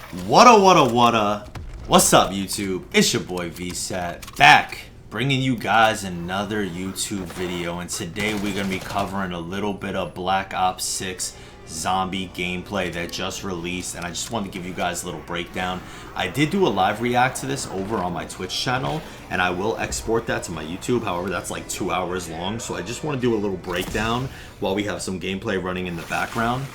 What's up, YouTube? It's your boy VSAT back, bringing you guys another YouTube video, and today we're going to be covering a little bit of Black Ops 6 zombie gameplay that just released, and I just wanted to give you guys a little breakdown. I did do a live react to this over on my Twitch channel, and I will export that to my YouTube. However, that's like 2 hours long, so I just want to do a little breakdown while we have some gameplay running in the background.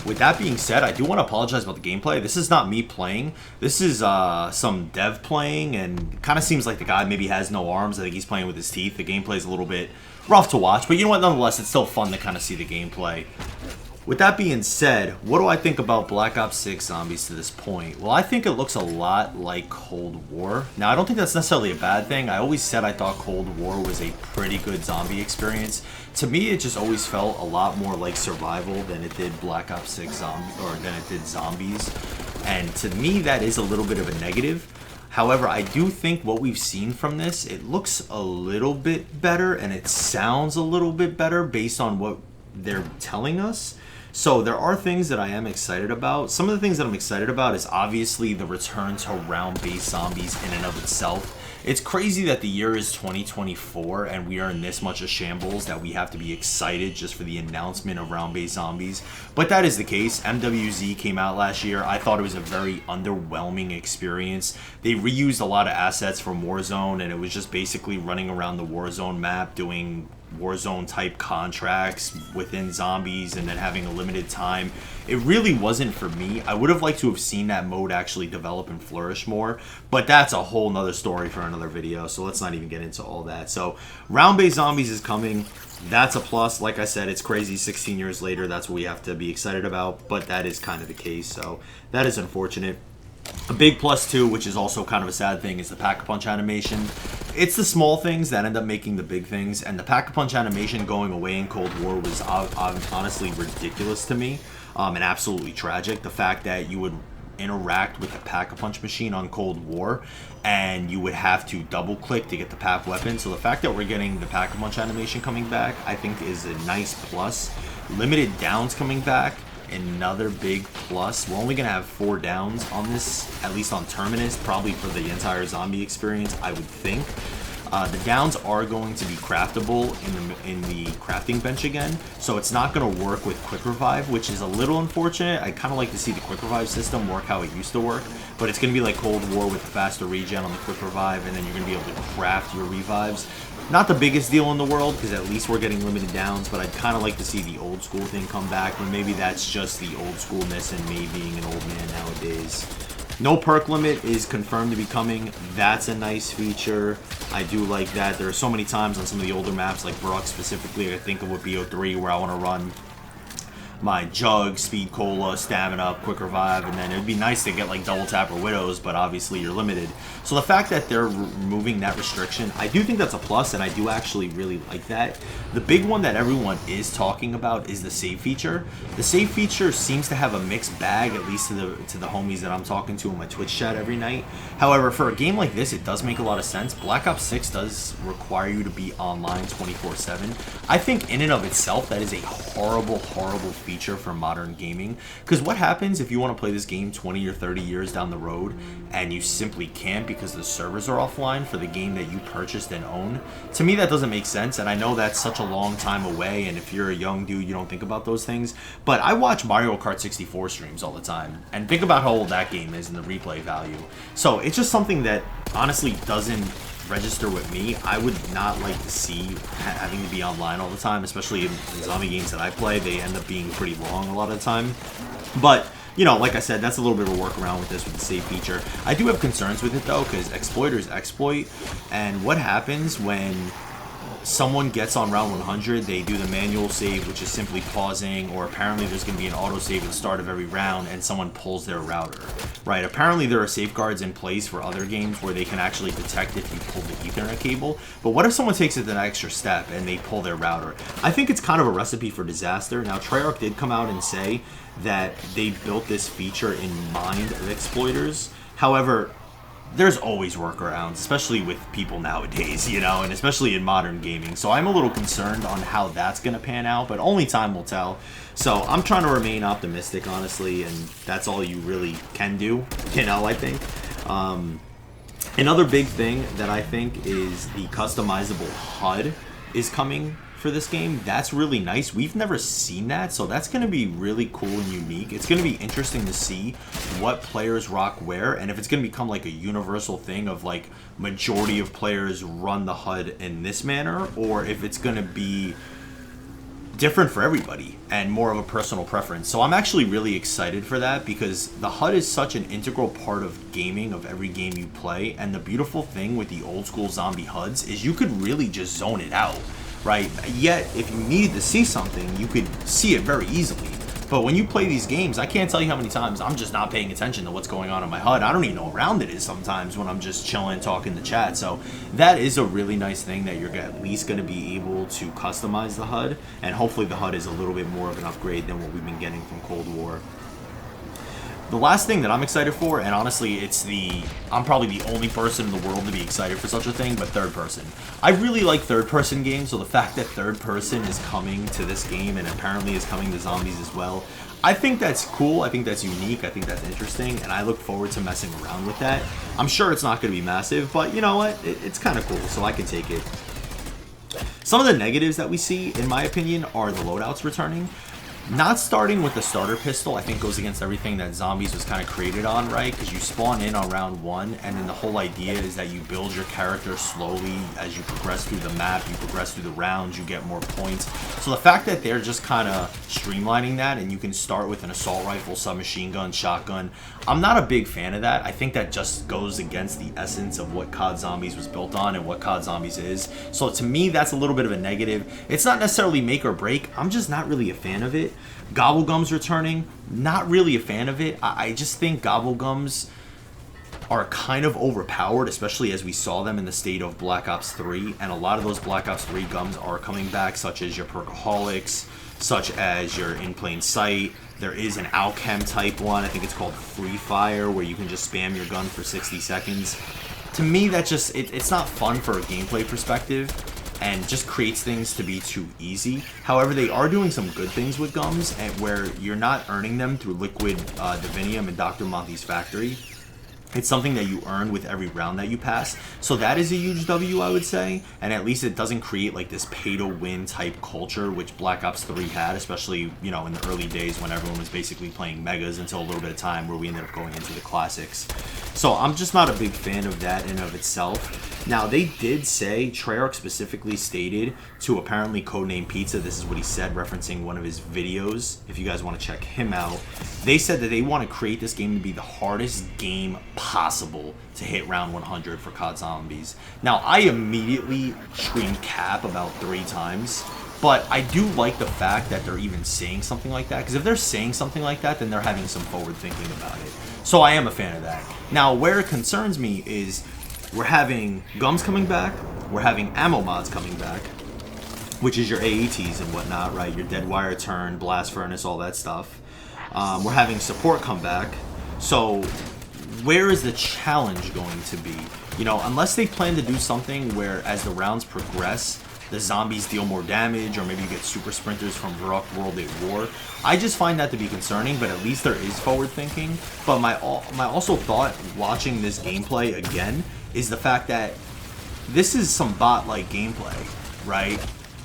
With that being said, I do want to apologize about the gameplay. This is not me playing. This is some dev playing, and it kind of seems like the guy maybe has no arms. I think he's playing with his teeth. The gameplay is a little bit rough to watch, but you know what? Nonetheless, it's still fun to kind of see the gameplay. With that being said, what do I think about Black Ops 6 Zombies to this point? Well, I think it looks a lot like Cold War. Now, I don't think that's necessarily a bad thing. I always said I thought Cold War was a pretty good zombie experience. To me, it just always felt a lot more like survival than it did Black Ops 6 than it did Zombies. And to me, that is a little bit of a negative. However, I do think what we've seen from this, it looks a little bit better and it sounds a little bit better based on what they're telling us. So there are things that I am excited about. Some of the things that I'm excited about is obviously the return to round-based zombies in and of itself. It's crazy that the year is 2024 and we are in this much of shambles that we have to be excited just for the announcement of round-based zombies. But that is the case. MWZ came out last year. I thought it was a very underwhelming experience. They reused a lot of assets from Warzone, and it was just basically running around the Warzone map doing Warzone type contracts within zombies and then having a limited time. It really wasn't for me. I would have liked to have seen that mode actually develop and flourish more, but that's a whole nother story for another video, so let's not even get into all that. So round-based zombies is coming. That's a plus. Like I said, it's crazy 16 years later. That's what we have to be excited about, but that is kind of the case, so that is unfortunate. A big plus too, which is also kind of a sad thing, is the Pack-a-Punch animation. It's the small things that end up making the big things, and the Pack-a-Punch animation going away in Cold War was honestly ridiculous to me, and absolutely tragic. The fact that you would interact with the Pack-a-Punch machine on Cold War, and you would have to double-click to get the PAP weapon. So the fact that we're getting the Pack-a-Punch animation coming back, I think is a nice plus. Limited downs coming back, another big plus. We're only gonna have 4 downs on this, at least on Terminus, probably for the entire zombie experience, I would think. The downs are going to be craftable in the crafting bench again, so it's not going to work with quick revive, which is a little unfortunate. I kind of like to see the quick revive system work how it used to work, but it's going to be like Cold War with the faster regen on the quick revive, and then you're going to be able to craft your revives. Not the biggest deal in the world, because at least we're getting limited downs, but I'd kind of like to see the old school thing come back, but maybe that's just the old schoolness and me being an old man nowadays. No perk limit is confirmed to be coming. That's a nice feature. I do like that. There are so many times on some of the older maps, like Brook specifically, I think it would be BO3, where I want to run my Jug, Speed Cola, Stamina, Quick Revive, and then it would be nice to get like Double Tap or Widows, but obviously you're limited. So the fact that they're removing that restriction, I do think that's a plus, and I do actually really like that. The big one that everyone is talking about is the save feature. The save feature seems to have a mixed bag, at least to the homies that I'm talking to in my Twitch chat every night. However, for a game like this, it does make a lot of sense. Black Ops 6 does require you to be online 24/7. I think in and of itself, that is a horrible, horrible feature for modern gaming, because what happens if you want to play this game 20 or 30 years down the road and you simply can't because the servers are offline for the game that you purchased and own? To me, that doesn't make sense, and I know that's such a long time away, and if you're a young dude, you don't think about those things, but I watch Mario Kart 64 streams all the time, and think about how old that game is and the replay value. So it's just something that honestly doesn't register with me. I would not like to see having to be online all the time, especially in zombie games that I play. They end up being pretty long a lot of the time. But, you know, like I said, that's a little bit of a workaround with this, with the save feature. I do have concerns with it, though, because exploiters exploit, and what happens when someone gets on round 100, they do the manual save, which is simply pausing, or apparently there's going to be an auto save at the start of every round and someone pulls their router, right? Apparently there are safeguards in place for other games where they can actually detect if you pull the Ethernet cable, but what if someone takes it an extra step and they pull their router? I think it's kind of a recipe for disaster. Now, Treyarch did come out and say that they built this feature in mind of exploiters. However, there's always workarounds, especially with people nowadays, you know, and especially in modern gaming. So I'm a little concerned on how that's going to pan out, but only time will tell. So I'm trying to remain optimistic, honestly, and that's all you really can do, you know, I think. Another big thing that I think is the customizable HUD is coming for this game. That's really nice. We've never seen that, so that's going to be really cool and unique. It's going to be interesting to see what players rock where, and if it's going to become like a universal thing of like majority of players run the HUD in this manner, or if it's going to be different for everybody and more of a personal preference. So I'm actually really excited for that, because the HUD is such an integral part of gaming, of every game you play. And the beautiful thing with the old school zombie HUDs is you could really just zone it out, right? Yet if you needed to see something, you could see it very easily. But when you play these games, I can't tell you how many times I'm just not paying attention to what's going on in my HUD. I don't even know how round it is sometimes when I'm just chilling, talking to chat. So that is a really nice thing, that you're at least going to be able to customize the HUD. And hopefully the HUD is a little bit more of an upgrade than what we've been getting from Cold War. The last thing that I'm excited for, and honestly, I'm probably the only person in the world to be excited for such a thing, but third person. I really like third person games, so the fact that third person is coming to this game and apparently is coming to Zombies as well, I think that's cool. I think that's unique. I think that's interesting, and I look forward to messing around with that. I'm sure it's not going to be massive, but you know what? It's kind of cool, so I can take it. Some of the negatives that we see, in my opinion, are the loadouts returning. Not starting with the starter pistol, I think, goes against everything that Zombies was kind of created on, right? Because you spawn in on round 1, and then the whole idea is that you build your character slowly as you progress through the map, you progress through the rounds, you get more points. So the fact that they're just kind of streamlining that, and you can start with an assault rifle, submachine gun, shotgun, I'm not a big fan of that. I think that just goes against the essence of what COD Zombies was built on and what COD Zombies is. So to me, that's a little bit of a negative. It's not necessarily make or break. I'm just not really a fan of it. Gobblegums returning, not really a fan of it. I just think Gobblegums are kind of overpowered, especially as we saw them in the state of Black Ops 3. And a lot of those Black Ops 3 gums are coming back, such as your Perkaholics, such as your In Plain Sight. There is an Alchem type one, I think it's called Free Fire, where you can just spam your gun for 60 seconds. To me, that just, it's not fun for a gameplay perspective, and just creates things to be too easy. However, they are doing some good things with gums, and where you're not earning them through Liquid Divinium and Dr. Monty's Factory. It's something that you earn with every round that you pass. So that is a huge W, I would say. And at least it doesn't create like this pay-to-win type culture, which Black Ops 3 had, especially, you know, in the early days when everyone was basically playing Megas until a little bit of time where we ended up going into the Classics. So I'm just not a big fan of that in and of itself. Now, they did say, Treyarch specifically stated to apparently Codename Pizza, this is what he said, referencing one of his videos, if you guys want to check him out. They said that they want to create this game to be the hardest game possible to hit round 100 for COD Zombies. Now, I immediately screamed cap about 3 times, but I do like the fact that they're even saying something like that, because if they're saying something like that, then they're having some forward thinking about it. So I am a fan of that. Now, where it concerns me is we're having gums coming back, we're having ammo mods coming back, which is your AETs and whatnot, right? Your Dead Wire Turn, Blast Furnace, all that stuff. We're having support come back. So where is the challenge going to be? You know, unless they plan to do something where as the rounds progress, the zombies deal more damage, or maybe you get super sprinters from Varrock World at War. I just find that to be concerning, but at least there is forward thinking. But my also thought watching this gameplay again is the fact that this is some bot-like gameplay, right?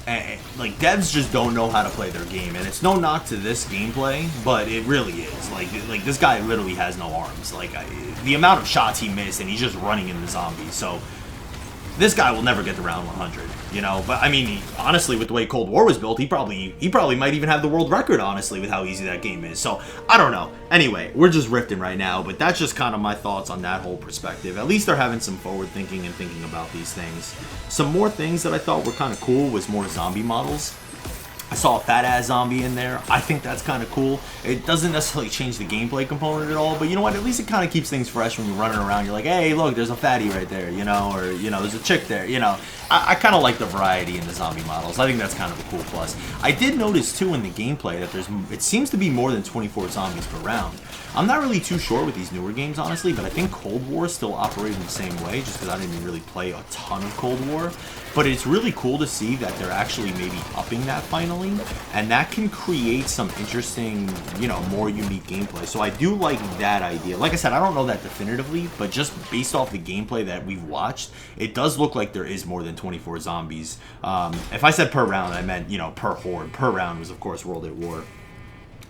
And, like, devs just don't know how to play their game, and it's no knock to this gameplay, but it really is. Like this guy literally has no arms. Like, the amount of shots he missed, and he's just running into zombies. So this guy will never get to round 100, you know. But I mean, honestly, with the way Cold War was built, he probably might even have the world record, honestly, with how easy that game is. So I don't know. Anyway, we're just riffing right now, but that's just kind of my thoughts on that whole perspective. At least they're having some forward thinking and thinking about these things. Some more things that I thought were kind of cool was more zombie models. I saw a fat ass zombie in there. I think that's kind of cool. It doesn't necessarily change the gameplay component at all, but you know what? At least it kind of keeps things fresh when you're running around. You're like, hey, look, there's a fatty right there, you know, or, you know, there's a chick there, you know. I kind of like the variety in the zombie models. I think that's kind of a cool plus. I did notice, too, in the gameplay that it seems to be more than 24 zombies per round. I'm not really too sure with these newer games, honestly, but I think Cold War still operates in the same way, just because I didn't really play a ton of Cold War. But it's really cool to see that they're actually maybe upping that finally, and that can create some interesting, you know, more unique gameplay. So I do like that idea. Like I said, I don't know that definitively, but just based off the gameplay that we've watched, it does look like there is more than 24 zombies. If I said per round, I meant, you know, per horde. Per round was, of course, World at War.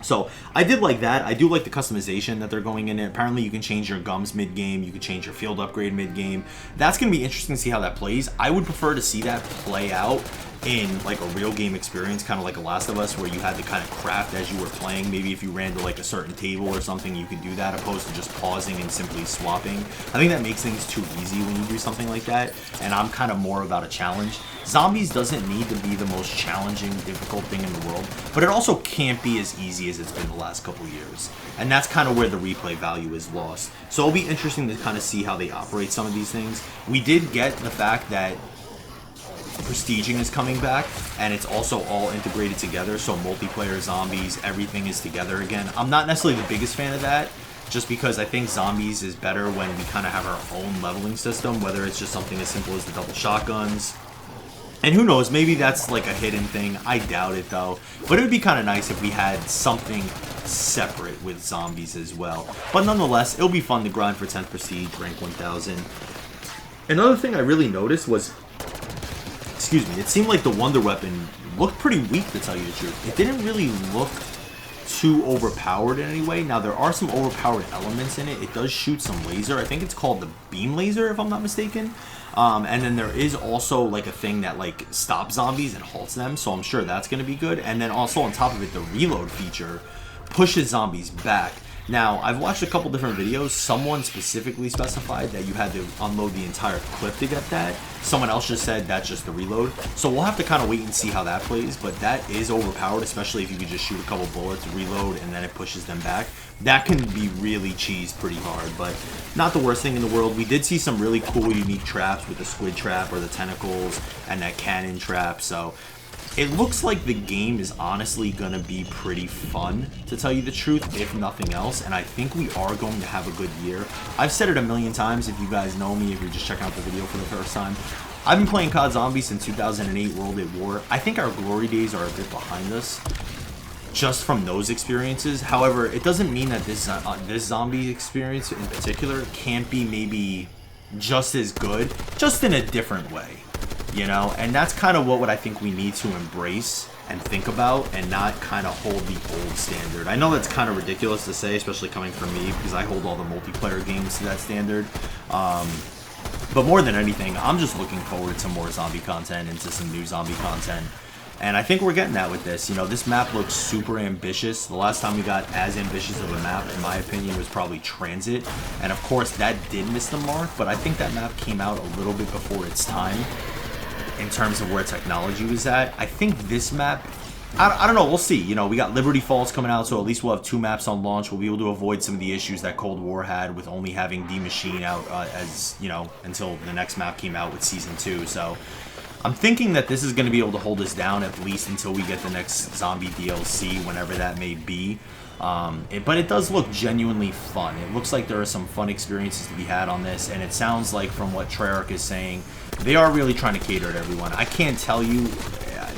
So I did like that. I do like the customization that they're going in. Apparently you can change your gums mid-game. You can change your field upgrade mid-game. That's going to be interesting to see how that plays. I would prefer to see that play out in like a real game experience, kind of like a Last of Us, where you had to kind of craft as you were playing. Maybe if you ran to like a certain table or something, you could do that opposed to just pausing and simply swapping. I think that makes things too easy when you do something like that, and I'm kind of more about a challenge. Zombies doesn't need to be the most challenging, difficult thing in the world, but it also can't be as easy as it's been the last couple years. And that's kind of where the replay value is lost. So it'll be interesting to kind of see how they operate some of these things. We did get the fact that prestiging is coming back, and it's also all integrated together, so multiplayer, zombies, everything is together again. I'm not necessarily the biggest fan of that, just because I think zombies is better when we kind of have our own leveling system, whether it's just something as simple as the double shotguns. And who knows, maybe that's like a hidden thing. I doubt it though. But it would be kind of nice if we had something separate with zombies as well. But nonetheless, it'll be fun to grind for 10th prestige, rank 1000. Another thing I really noticed was, excuse me, it seemed like the Wonder Weapon looked pretty weak, to tell you the truth. It didn't really look too overpowered in any way. Now, there are some overpowered elements in it. It does shoot some laser. I think it's called the beam laser, if I'm not mistaken. And then there is also like a thing that like stops zombies and halts them, so I'm sure that's going to be good. And then also on top of it, the reload feature pushes zombies back. Now, I've watched a couple different videos. Someone specifically specified that you had to unload the entire clip to get that. Someone else just said that's just the reload. So we'll have to kind of wait and see how that plays, but that is overpowered, especially if you could just shoot a couple bullets, reload, and then it pushes them back. That can be really cheesed pretty hard, but not the worst thing in the world. We did see some really cool, unique traps with the squid trap or the tentacles and that cannon trap, so it looks like the game is honestly going to be pretty fun, to tell you the truth, if nothing else, and I think we are going to have a good year. I've said it a million times, if you guys know me, if you're just checking out the video for the first time. I've been playing COD Zombies since 2008 World at War. I think our glory days are a bit behind us, just from those experiences. However, it doesn't mean that this zombie experience in particular can't be maybe just as good, just in a different way. You know, and that's kind of what I think we need to embrace and think about, and not kind of hold the old standard. I know that's kind of ridiculous to say, especially coming from me, because I hold all the multiplayer games to that standard. But more than anything, I'm just looking forward to more zombie content and to some new zombie content. And I think we're getting that with this. You know, this map looks super ambitious. The last time we got as ambitious of a map, in my opinion, was probably Transit. And of course, that did miss the mark, but I think that map came out a little bit before its time in terms of where technology was at. I think this map, I don't know, we'll see. You know, we got Liberty Falls coming out, so at least we'll have 2 maps on launch. We'll be able to avoid some of the issues that Cold War had with only having D Machine out as, you know, until the next map came out with Season 2. So I'm thinking that this is going to be able to hold us down at least until we get the next zombie DLC, whenever that may be. But it does look genuinely fun. It looks like there are some fun experiences to be had on this, and it sounds like, from what Treyarch is saying, they are really trying to cater to everyone. I can't tell you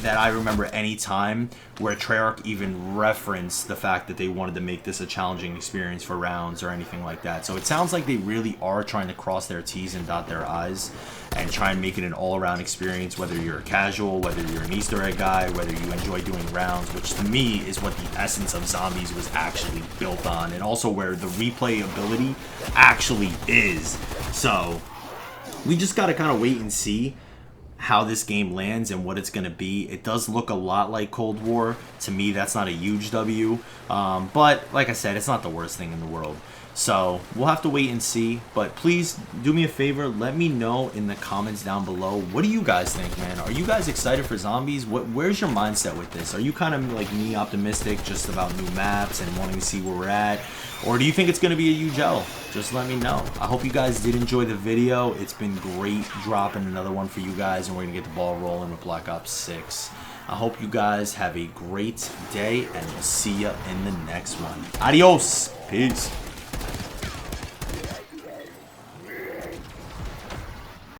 that I remember any time where Treyarch even referenced the fact that they wanted to make this a challenging experience for rounds or anything like that. So it sounds like they really are trying to cross their T's and dot their I's and try and make it an all-around experience, whether you're a casual, whether you're an Easter egg guy, whether you enjoy doing rounds, which to me is what the essence of Zombies was actually built on, and also where the replayability actually is. So we just got to kind of wait and see how this game lands and what it's going to be. It does look a lot like Cold War. To me, that's not a huge W. But like I said, it's not the worst thing in the world. So we'll have to wait and see, but please do me a favor, let me know in the comments down below. What do you guys think, man? Are you guys excited for zombies? Where's your mindset with this? Are you kind of like me, optimistic just about new maps and wanting to see where we're at? Or do you think it's going to be a huge L? Just let me know. I hope you guys did enjoy the video. It's been great dropping another one for you guys, and we're going to get the ball rolling with Black Ops 6. I hope you guys have a great day, and we'll see you in the next one. Adios. Peace.